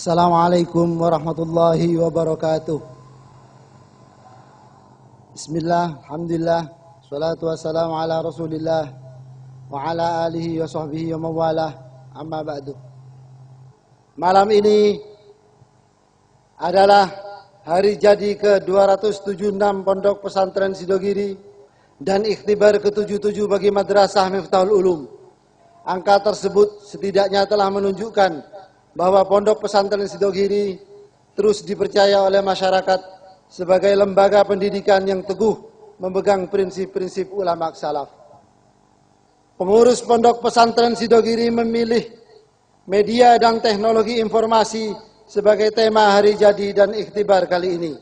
Assalamualaikum warahmatullahi wabarakatuh. Bismillah, alhamdulillah, salatu wassalamu ala rasulillah wa ala alihi wa sahbihi wa mawalah, amma ba'du. Malam ini adalah hari jadi ke-276 Pondok Pesantren Sidogiri dan ikhtibar ke-77 bagi Madrasah Miftahul Ulum. Angka tersebut setidaknya telah menunjukkan bahwa Pondok Pesantren Sidogiri terus dipercaya oleh masyarakat sebagai lembaga pendidikan yang teguh memegang prinsip-prinsip ulama salaf. Pengurus Pondok Pesantren Sidogiri memilih media dan teknologi informasi sebagai tema hari jadi dan ikhtibar kali ini.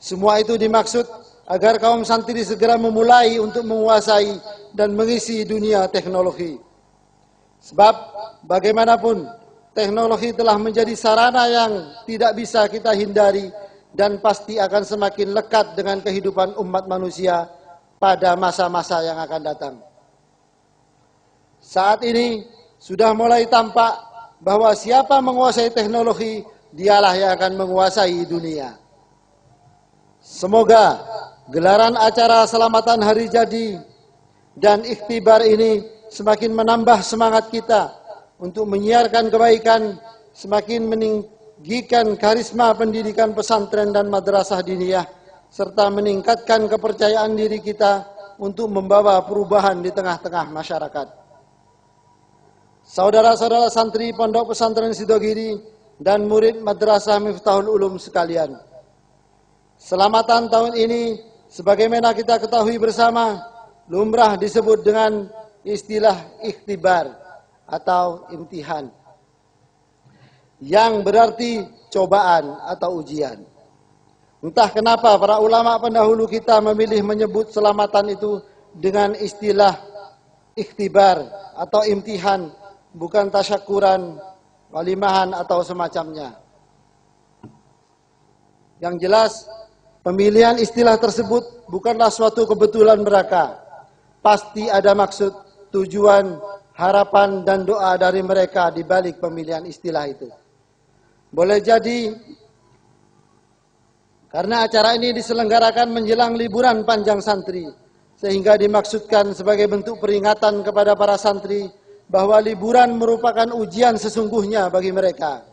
Semua itu dimaksud agar kaum santri segera memulai untuk menguasai dan mengisi dunia teknologi. Sebab bagaimanapun teknologi telah menjadi sarana yang tidak bisa kita hindari dan pasti akan semakin lekat dengan kehidupan umat manusia pada masa-masa yang akan datang. Saat ini sudah mulai tampak bahwa siapa menguasai teknologi, dialah yang akan menguasai dunia. Semoga gelaran acara selamatan hari jadi dan ikhtibar ini semakin menambah semangat kita untuk menyiarkan kebaikan, semakin meninggikan karisma pendidikan pesantren dan madrasah diniyah, serta meningkatkan kepercayaan diri kita untuk membawa perubahan di tengah-tengah masyarakat. Saudara-saudara santri Pondok Pesantren Sidogiri dan murid Madrasah Miftahul Ulum sekalian, selamatan tahun ini sebagaimana kita ketahui bersama, lumrah disebut dengan istilah ikhtibar atau imtihan, yang berarti cobaan atau ujian. Entah kenapa para ulama pendahulu kita memilih menyebut selamatan itu dengan istilah ikhtibar atau imtihan, bukan tasyakuran, walimahan atau semacamnya. Yang jelas, pemilihan istilah tersebut bukanlah suatu kebetulan belaka. Pasti ada maksud, tujuan, harapan dan doa dari mereka di balik pemilihan istilah itu. Boleh jadi karena acara ini diselenggarakan menjelang liburan panjang santri, sehingga dimaksudkan sebagai bentuk peringatan kepada para santri bahwa liburan merupakan ujian sesungguhnya bagi mereka.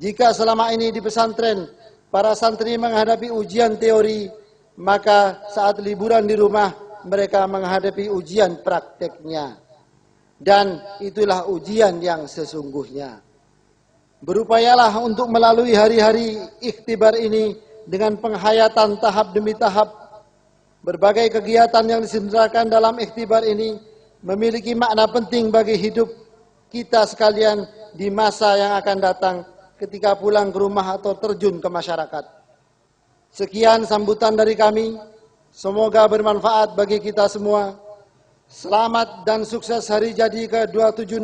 Jika selama ini di pesantren para santri menghadapi ujian teori, maka saat liburan di rumah mereka menghadapi ujian prakteknya. Dan itulah ujian yang sesungguhnya. Berupayalah untuk melalui hari-hari ikhtibar ini dengan penghayatan tahap demi tahap. Berbagai kegiatan yang diselenggarakan dalam ikhtibar ini memiliki makna penting bagi hidup kita sekalian di masa yang akan datang ketika pulang ke rumah atau terjun ke masyarakat. Sekian sambutan dari kami. Semoga bermanfaat bagi kita semua. Selamat dan sukses hari jadi ke-276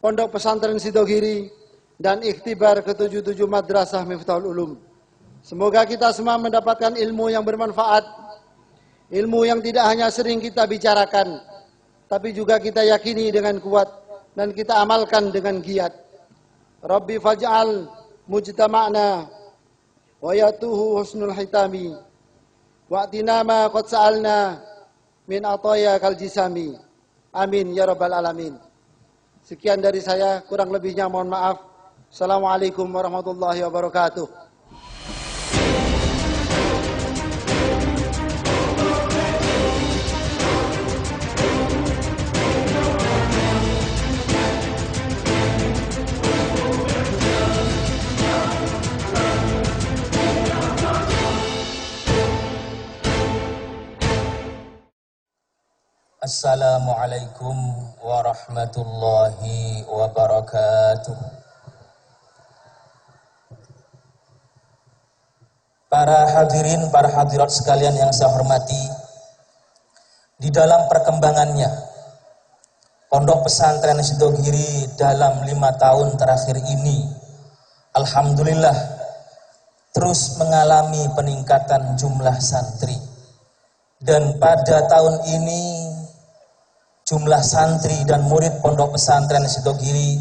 Pondok Pesantren Sidogiri dan ikhtibar ke-77 Madrasah Miftahul Ulum. Semoga kita semua mendapatkan ilmu yang bermanfaat, ilmu yang tidak hanya sering kita bicarakan, tapi juga kita yakini dengan kuat dan kita amalkan dengan giat. Rabbi faj'al mujtama'na wa yatuhu husnul hitami wa'tina ma qad sa'alna min ataya kal jisami. Amin ya rabbal alamin. Sekian dari saya, kurang lebihnya mohon maaf. Assalamualaikum warahmatullahi wabarakatuh. Assalamualaikum warahmatullahi wabarakatuh. Para hadirin, para hadirat sekalian yang saya hormati, di dalam perkembangannya Pondok Pesantren Sidogiri dalam 5 tahun terakhir ini, alhamdulillah terus mengalami peningkatan jumlah santri. Dan pada tahun ini jumlah santri dan murid Pondok Pesantren Sidogiri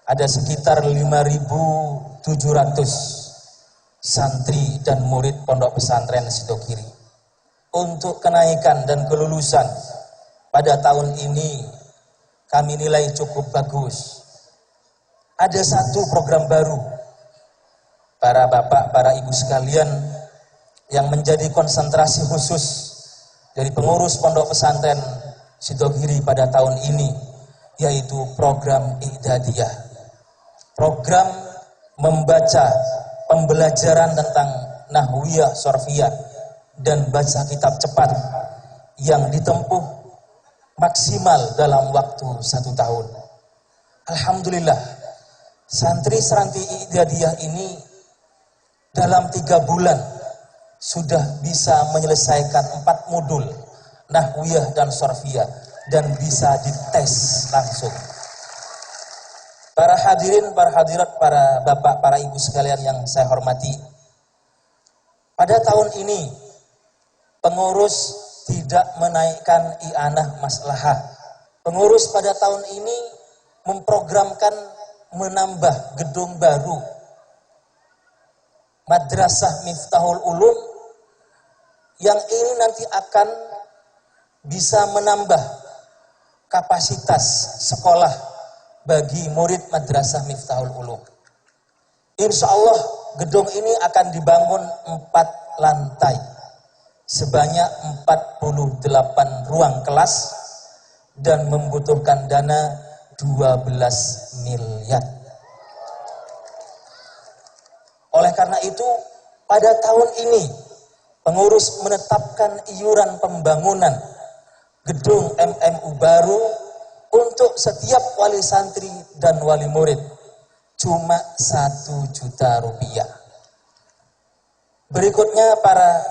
ada sekitar 5.700 santri dan murid Pondok Pesantren Sidogiri. Untuk kenaikan dan kelulusan pada tahun ini kami nilai cukup bagus. Ada satu program baru, para bapak, para ibu sekalian, yang menjadi konsentrasi khusus dari pengurus Pondok Pesantren Sidogiri pada tahun ini, yaitu program I'dadiyah. Program membaca pembelajaran tentang Nahwiyah, Sorfiyah, dan baca kitab cepat yang ditempuh maksimal dalam waktu 1 tahun. Alhamdulillah, santri-santri I'dadiyah ini dalam 3 bulan sudah bisa menyelesaikan 4 modul Nahwiyah dan Sorfiyah dan bisa dites langsung. Para hadirin, para hadirat, para bapak, para ibu sekalian yang saya hormati, pada tahun ini pengurus tidak menaikkan i'anah maslahah. Pengurus pada tahun ini memprogramkan menambah gedung baru Madrasah Miftahul Ulum yang ini nanti akan bisa menambah kapasitas sekolah bagi murid Madrasah Miftahul Ulum. Insya Allah gedung ini akan dibangun 4 lantai sebanyak 48 ruang kelas dan membutuhkan dana 12 miliar. Oleh karena itu, pada tahun ini pengurus menetapkan iuran pembangunan gedung MMU baru untuk setiap wali santri dan wali murid cuma 1 juta rupiah. Berikutnya para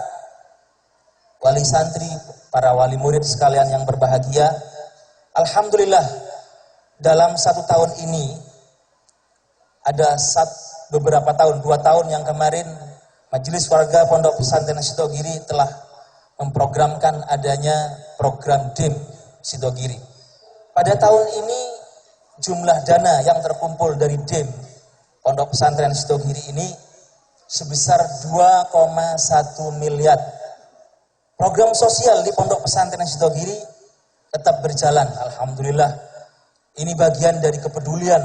wali santri, para wali murid sekalian yang berbahagia, alhamdulillah dalam 1 tahun ini ada beberapa tahun, 2 tahun yang kemarin Majelis Warga Pondok Pesantren Sidogiri telah memprogramkan adanya program DIM Sidogiri. Pada tahun ini jumlah dana yang terkumpul dari DIM Pondok Pesantren Sidogiri ini sebesar 2,1 miliar. Program sosial di Pondok Pesantren Sidogiri tetap berjalan, alhamdulillah. Ini bagian dari kepedulian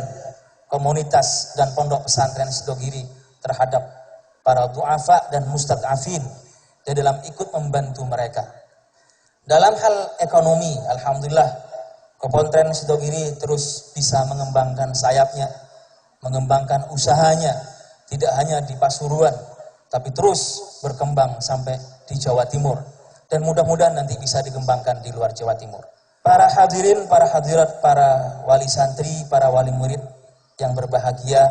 komunitas dan Pondok Pesantren Sidogiri terhadap para du'afa dan mustad'afin dan dalam ikut membantu mereka. Dalam hal ekonomi, alhamdulillah, Pesantren Sidogiri terus bisa mengembangkan sayapnya, mengembangkan usahanya, tidak hanya di Pasuruan, tapi terus berkembang sampai di Jawa Timur. Dan mudah-mudahan nanti bisa dikembangkan di luar Jawa Timur. Para hadirin, para hadirat, para wali santri, para wali murid yang berbahagia,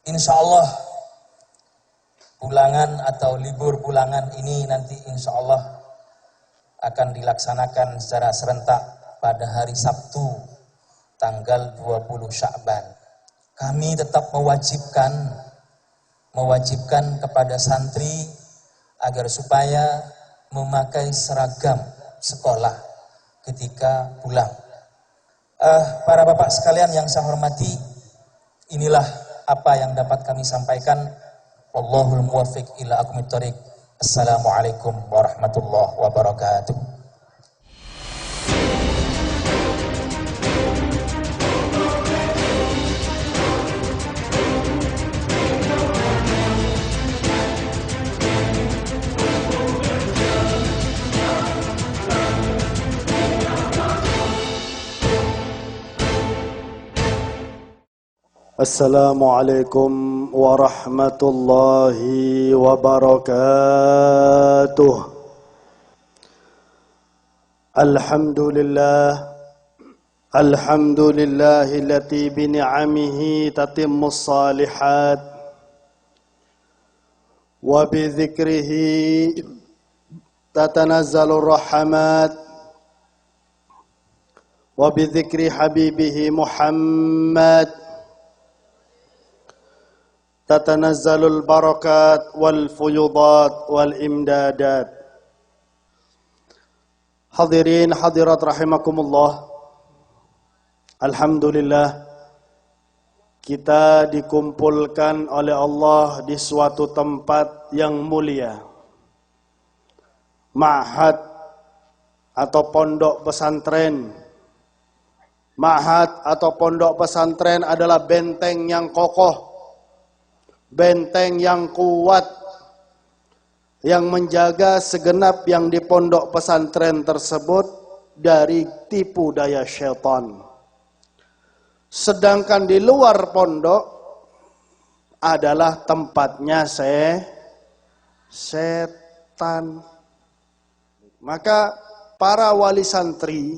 insya Allah ulangan atau libur ulangan ini nanti insya Allah akan dilaksanakan secara serentak pada hari Sabtu tanggal 20 Sya'ban. Kami tetap mewajibkan kepada santri agar supaya memakai seragam sekolah ketika pulang. Para bapak sekalian yang saya hormati, inilah apa yang dapat kami sampaikan. Wallahul muwaffiq ila aqwamit thoriq. Assalamualaikum warahmatullahi wabarakatuh. Assalamualaikum warahmatullahi wabarakatuh. Alhamdulillahillati bini'amihi tatimmus salihat wa bizikrihi tatanazzalur rahmat wa bizikri habibihi Muhammad tatanazalul barakat wal fuyudat wal imdadat. Hadirin hadirat rahimakumullah. Alhamdulillah, kita dikumpulkan oleh Allah di suatu tempat yang mulia. Ma'had atau pondok pesantren. Ma'had atau pondok pesantren adalah benteng yang kokoh, benteng yang kuat, yang menjaga segenap yang di pondok pesantren tersebut dari tipu daya syaitan. Sedangkan di luar pondok adalah tempatnya setan. Maka para wali santri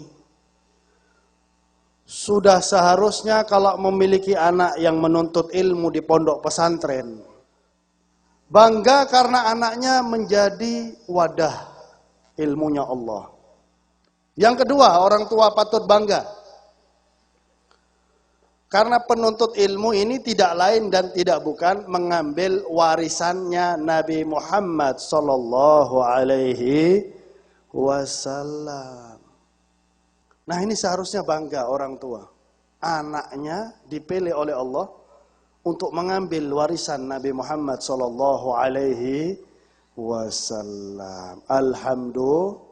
sudah seharusnya kalau memiliki anak yang menuntut ilmu di pondok pesantren, bangga karena anaknya menjadi wadah ilmunya Allah. Yang kedua, orang tua patut bangga karena penuntut ilmu ini tidak lain dan tidak bukan mengambil warisannya Nabi Muhammad sallallahu alaihi wasallam. Nah, ini seharusnya bangga orang tua. Anaknya dipilih oleh Allah untuk mengambil warisan Nabi Muhammad sallallahu alaihi wasallam. Alhamdulillah.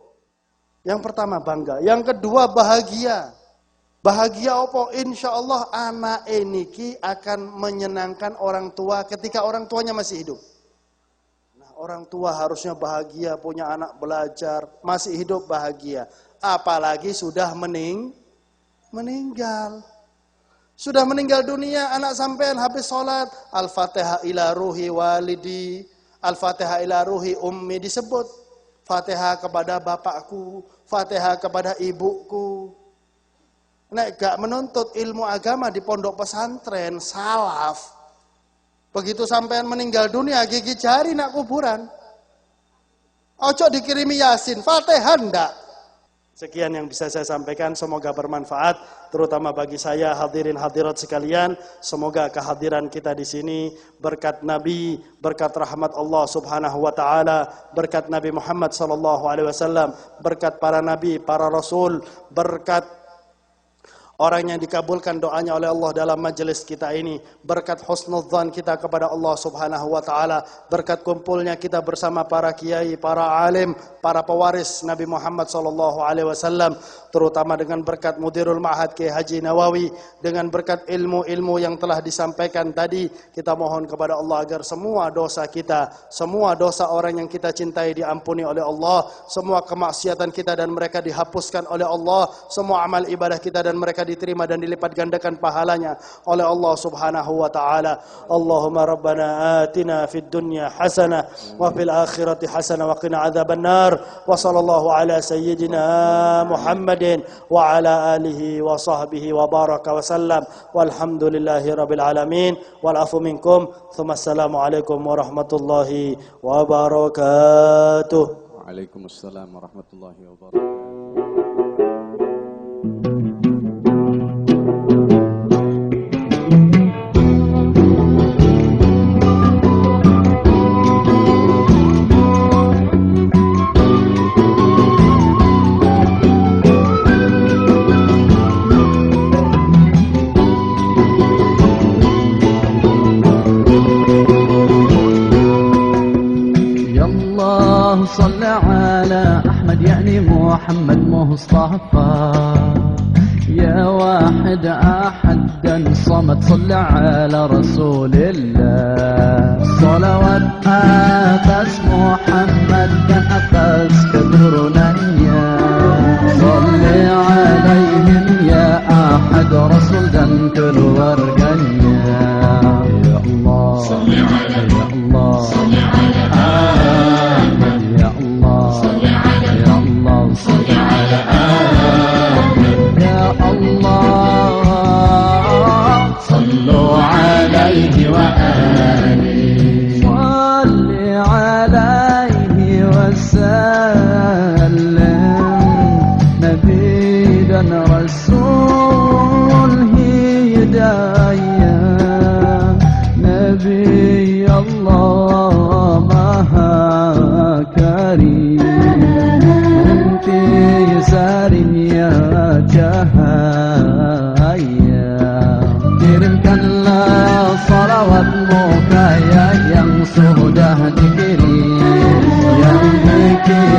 Yang pertama bangga, yang kedua bahagia. Bahagia apa? Insya Allah anak ini akan menyenangkan orang tua ketika orang tuanya masih hidup. Nah, orang tua harusnya bahagia punya anak belajar, masih hidup bahagia. Apalagi sudah meninggal. Sudah meninggal dunia, anak sampean habis sholat, Al-Fatihah ila ruhi walidi, Al-Fatihah ila ruhi ummi disebut. Fatihah kepada bapakku, Fatihah kepada ibuku. Nek gak menuntut ilmu agama di pondok pesantren, salaf. Begitu sampean meninggal dunia, gigi jari nak kuburan. Ojo dikirimi Yasin, Fatihah ndak. Sekian yang bisa saya sampaikan, semoga bermanfaat, terutama bagi saya hadirin hadirat sekalian. Semoga kehadiran kita di sini berkat Nabi, berkat rahmat Allah Subhanahu wa taala, berkat Nabi Muhammad sallallahu alaihi wasallam, berkat para nabi, para rasul, berkat orang yang dikabulkan doanya oleh Allah dalam majelis kita ini, berkat husnudzan kita kepada Allah Subhanahu wa taala, berkat kumpulnya kita bersama para kiai, para alim, para pewaris Nabi Muhammad sallallahu alaihi wasallam, terutama dengan berkat Mudirul Ma'had Kiai Haji Nawawi, dengan berkat ilmu-ilmu yang telah disampaikan tadi, kita mohon kepada Allah agar semua dosa kita, semua dosa orang yang kita cintai diampuni oleh Allah, semua kemaksiatan kita dan mereka dihapuskan oleh Allah, semua amal ibadah kita dan mereka diterima dan dilipat gandakan pahalanya oleh Allah Subhanahu wa taala. Allahumma rabbana atina fid dunya hasanah wa fil akhirati hasanah wa qina adzabannar. Wa sallallahu ala sayyidina Muhammadin wa ala alihi wa sahbihi wa baraka wa sallam. Walhamdulillahi rabbil alamin. Wal afu minkum. Tsumma assalamu alaikum warahmatullahi wabarakatuh. Waalaikumsalam warahmatullahi wabarakatuh. صل على أحمد يعني محمد مصطفى يا واحد أحدا صمد صل على رسول الله صلوات أتس محمد كان أتس كدرنا صل عليهم يا أحد رسول دن كل ورقنيا يا الله صل على يا الله صل على أحمد يا الله صل على يا الله صل على أحمد يا الله صلوا عليه وآله صل ذكري يا ذكري